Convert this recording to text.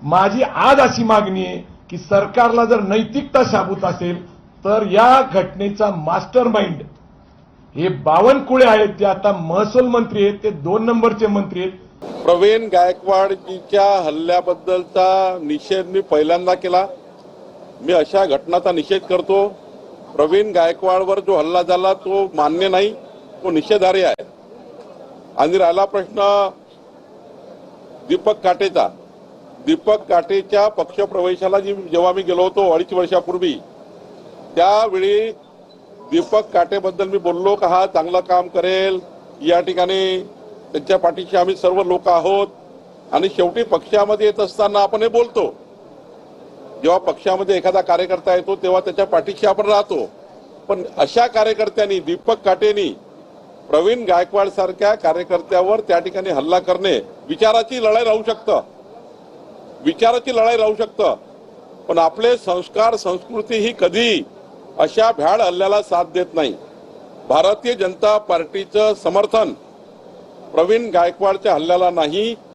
माझी आज अशी मागणी आहे की सरकारला जर नैतिकता शाबूत असेल तर या घटनेचा मास्टर माइंड हे बावनकुळे आहेत, ते आता महसूल मंत्री आहेत, ते 2 नंबरचे मंत्री आहेत. प्रवीण गायकवाडजीच्या हल्ल्याबद्दलचा निषेध मी पहिल्यांदा केला. मी अशा घटनांचा निषेध करतो. प्रवीण गायकवाडवर जो हल्ला झाला तो मान्य नाही, तो निषेधार्ह आहे. आणि राहिला प्रश्न दीपक काटेचा. दीपक काटेच्या पक्षप्रवेशाला जेव्हा मी गेलो होतो 2.5 वर्षापूर्वी, त्यावेळी दीपक काटेबद्दल मी बोललो का हा चांगलं काम करेल, या ठिकाणी त्यांच्या पाठीशी आम्ही सर्व लोक आहोत. आणि शेवटी पक्षामध्ये येत असताना आपण हे बोलतो. जेव्हा पक्षामध्ये एखादा कार्यकर्ता येतो तेव्हा त्याच्या पाठीशी आपण राहतो. पण अशा कार्यकर्त्यांनी, दीपक काटेंनी प्रवीण गायकवाड सारख्या कार्यकर्त्यावर त्या ठिकाणी हल्ला करणे विचाराची लढाई राहू शकतं, विचाराची लढाई राहू शकतं. पण आपले संस्कार, संस्कृती ही कधी अशा भ्याड हल्ल्याला साथ देत नाही. भारतीय जनता पार्टीचं समर्थन प्रवीण गायकवाडच्या हल्ल्याला नाही,